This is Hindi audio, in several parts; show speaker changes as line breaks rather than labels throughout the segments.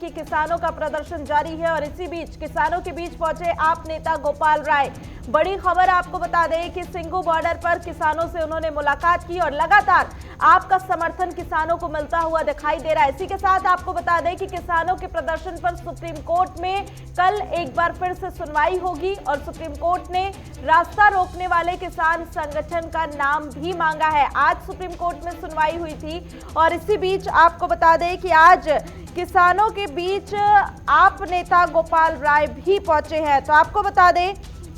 कि किसानों का प्रदर्शन जारी है और इसी बीच किसानों के बीच पहुंचे आप नेता गोपाल राय। बड़ी खबर आपको बता दें कि सिंघू बॉर्डर पर किसानों से उन्होंने मुलाकात की और लगातार आपका समर्थन किसानों को मिलता हुआ दिखाई दे रहा है। इसी के साथ आपको बता दें कि किसानों के प्रदर्शन पर सुप्रीम कोर्ट में कल एक बार फिर से सुनवाई होगी और सुप्रीम कोर्ट ने रास्ता रोकने वाले किसान संगठन का नाम भी मांगा है। आज सुप्रीम कोर्ट में सुनवाई हुई थी और इसी बीच आपको बता दें कि आज किसानों के बीच आप नेता गोपाल राय भी पहुंचे हैं। तो आपको बता दें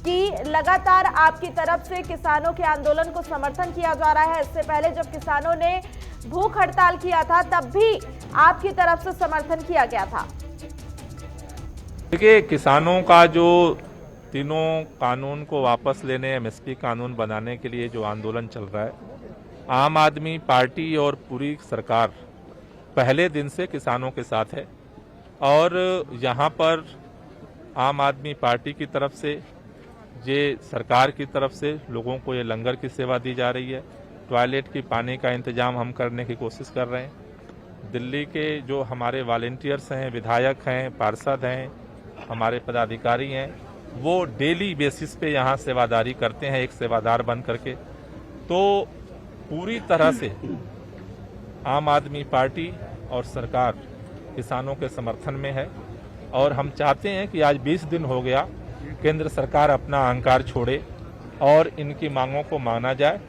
कि लगातार आपकी तरफ से किसानों के आंदोलन को समर्थन किया जा रहा है। इससे पहले जब किसानों ने भूख हड़ताल किया था तब भी आपकी तरफ से समर्थन किया गया था।
देखिए, किसानों का जो तीनों कानून को वापस लेने, एमएसपी कानून बनाने के लिए जो आंदोलन चल रहा है, आम आदमी पार्टी और पूरी सरकार पहले दिन से किसानों के साथ है। और यहाँ पर आम आदमी पार्टी की तरफ से, ये सरकार की तरफ से लोगों को ये लंगर की सेवा दी जा रही है। टॉयलेट की पानी का इंतजाम हम करने की कोशिश कर रहे हैं। दिल्ली के जो हमारे वॉलंटियर्स हैं, विधायक हैं, पार्षद हैं, हमारे पदाधिकारी हैं, वो डेली बेसिस पे यहाँ सेवादारी करते हैं, एक सेवादार बन करके। तो पूरी तरह से आम आदमी पार्टी और सरकार किसानों के समर्थन में है और हम चाहते हैं कि आज 20 दिन हो गया, केंद्र सरकार अपना अहंकार छोड़े और इनकी मांगों को माना जाए।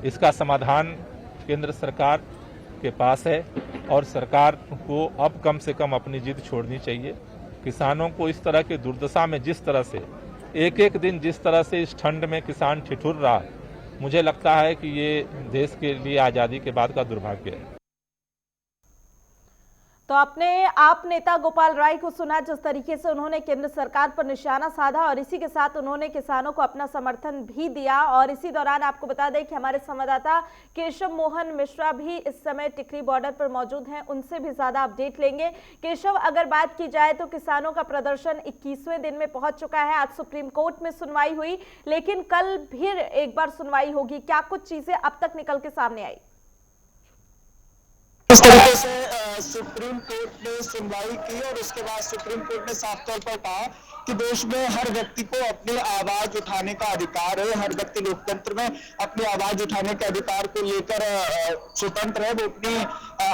इसका समाधान केंद्र सरकार के पास है और सरकार को अब कम से कम अपनी जिद छोड़नी चाहिए। किसानों को इस तरह की दुर्दशा में, जिस तरह से एक एक दिन जिस तरह से इस ठंड में किसान ठिठुर रहा है, मुझे लगता है कि ये देश के लिए आज़ादी के बाद का दुर्भाग्य है।
तो आपने आप नेता गोपाल राय को सुना, जिस तरीके से उन्होंने केंद्र सरकार पर निशाना साधा और इसी के साथ उन्होंने किसानों को अपना समर्थन भी दिया। और इसी दौरान आपको बता दें कि हमारे संवाददाता केशव मोहन मिश्रा भी इस समय टिकरी बॉर्डर पर मौजूद हैं, उनसे भी ज्यादा अपडेट लेंगे। केशव, अगर बात की जाए तो किसानों का प्रदर्शन 21वें दिन में पहुंच चुका है। आज सुप्रीम कोर्ट में सुनवाई हुई, लेकिन कल फिर एक बार सुनवाई होगी। क्या कुछ चीजें अब तक निकल के सामने आई?
इस तरीके से सुप्रीम कोर्ट ने सुनवाई की और उसके बाद सुप्रीम कोर्ट ने साफ तौर पर कहा कि देश में हर व्यक्ति को अपनी आवाज उठाने का अधिकार है। हर व्यक्ति लोकतंत्र में अपनी आवाज उठाने के अधिकार को लेकर स्वतंत्र है, वो अपनी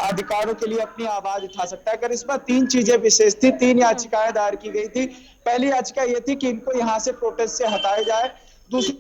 अधिकारों के लिए अपनी आवाज उठा सकता है। अगर इसमें 3 चीजें विशेष थी, 3 याचिकाएं दायर की गई थी। पहली याचिका ये थी कि इनको यहाँ से प्रोटेस्ट से हटाया जाए। दूसरी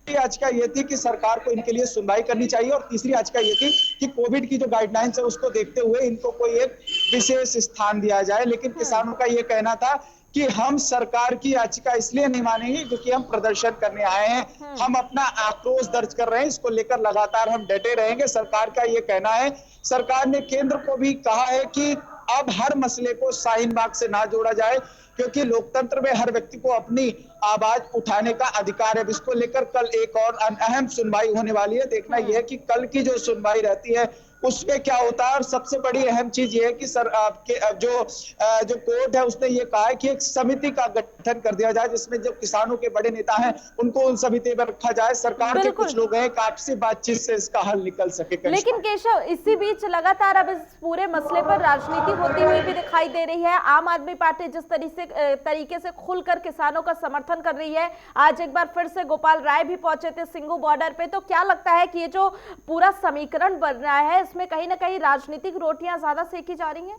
याचिका ये थी कि सरकार को इनके लिए सुनवाई करनी चाहिए और तीसरी याचिका ये थी कि कोविड की जो गाइडलाइंस है उसको देखते हुए इनको कोई एक विशेष स्थान दिया जाए। लेकिन किसानों का ये कहना था कि हम सरकार की याचिका इसलिए नहीं मानेंगे क्योंकि हम प्रदर्शन करने आए हैं, हम अपना आक्रोश दर्ज कर रहे हैं, इसको लेकर लगातार हम डटे रहेंगे। सरकार का ये कहना है। सरकार ने केंद्र को भी कहा है कि अब हर मसले को शाहीन बाग से ना जोड़ा जाए, क्योंकि लोकतंत्र में हर व्यक्ति को अपनी आवाज उठाने का अधिकार है। इसको लेकर कल एक और अहम सुनवाई होने वाली है। देखना यह है कि कल की जो सुनवाई रहती है उसमें क्या होता है। और सबसे बड़ी अहम चीज ये है कि जो कोर्ट है उसने ये कहा है कि एक समिति का गठन कर दिया जाए जिसमें जो किसानों के बड़े नेता हैं उनको उन समिति में रखा जाए। सरकार के कुछ लोग हैं, आपसी बातचीत से इसका हल निकल सके।
लेकिन केशव, इसी बीच लगातार अब इस पूरे मसले पर राजनीति होती हुई भी दिखाई दे रही है। आम आदमी पार्टी जिस तरीके से खुलकर किसानों का समर्थन कर रही है, आज एक बार फिर से गोपाल राय भी पहुंचे थे सिंघू बॉर्डर पे, तो क्या लगता है कि ये जो पूरा समीकरण बन रहा है इसमें कहीं ना कहीं राजनीतिक रोटियां ज्यादा सेकी जा रही हैं?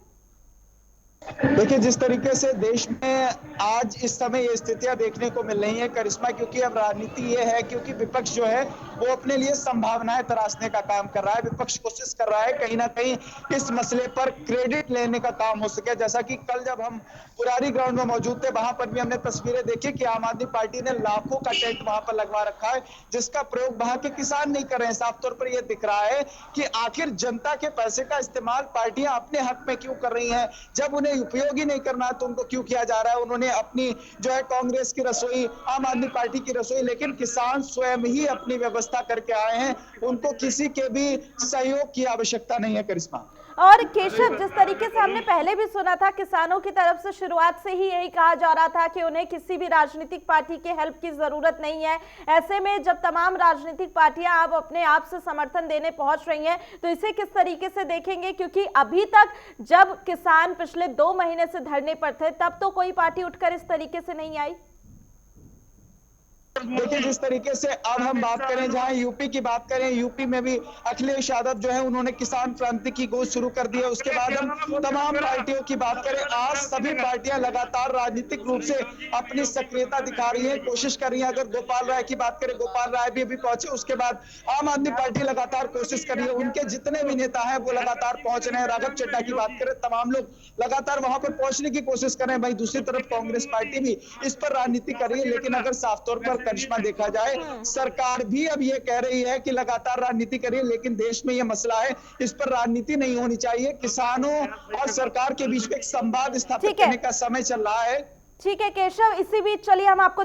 देखिए, जिस तरीके से देश में आज इस समय ये स्थितियां देखने को मिल रही है करिश्मा, क्योंकि अब राजनीति ये है, क्योंकि विपक्ष जो है वो अपने लिए संभावनाएं तराशने का काम कर रहा है। विपक्ष कोशिश कर रहा है कहीं ना कहीं इस मसले पर क्रेडिट लेने का काम हो सके। जैसा कि कल जब हम पुरानी ग्राउंड में मौजूद थे, वहां पर भी हमने तस्वीरें देखी कि आम आदमी पार्टी ने लाखों का टेंट वहां पर लगवा रखा है, जिसका प्रयोग वहां के किसान नहीं कर रहे हैं। साफ तौर पर यह दिख रहा है कि आखिर जनता के पैसे का इस्तेमाल पार्टियां अपने हक में क्यों कर रही हैं। जब उन्हें उपयोगी नहीं करना तो उनको क्यों किया जा रहा है। उन्होंने अपनी जो है कांग्रेस की रसोई, आम आदमी पार्टी की रसोई, लेकिन किसान स्वयं ही अपनी व्यवस्था व्यवस्था करके आए हैं, उनको किसी के भी सहयोग की आवश्यकता नहीं है। करिश्मा
और केशव, जिस तरीके से हमने पहले भी सुना था, किसानों की तरफ से शुरुआत से ही यही कहा जा रहा था कि उन्हें किसी भी राजनीतिक पार्टी के हेल्प की जरूरत नहीं है। ऐसे में जब तमाम राजनीतिक पार्टियां अब अपने आप से समर्थन देने पहुंच रही हैं, तो इसे किस तरीके से देखेंगे? क्योंकि अभी तक जब किसान पिछले 2 महीने से धरने पर थे, तब तो कोई पार्टी उठकर इस तरीके से नहीं आई।
देखिए, जिस तरीके से अब हम बात करें, जहां यूपी की बात करें, यूपी में भी अखिलेश यादव जो है उन्होंने किसान क्रांति की गूंज शुरू कर दी है। उसके बाद हम तमाम पार्टियों की बात करें, आज सभी पार्टियां लगातार राजनीतिक रूप से अपनी सक्रियता दिखा रही है, कोशिश कर रही है। अगर गोपाल राय की बात करें, गोपाल राय भी अभी पहुंचे। उसके बाद आम आदमी पार्टी लगातार कोशिश कर रही है, उनके जितने भी नेता हैं वो लगातार पहुंच रहे हैं। राघव चड्ढा की बात करें, तमाम लोग लगातार वहां पर पहुंचने की कोशिश कर रहे हैं। भाई दूसरी तरफ कांग्रेस पार्टी भी इस पर राजनीति कर रही है, लेकिन अगर साफ तौर पर करिश्मा देखा जाए, सरकार भी अब ये कह रही है कि लगातार राजनीति करिए, लेकिन देश में ये मसला है, इस पर राजनीति नहीं होनी चाहिए। किसानों और सरकार के बीच में एक संवाद स्थापित करने का समय चल रहा है।
ठीक है केशव, इसी बीच चलिए हम आपको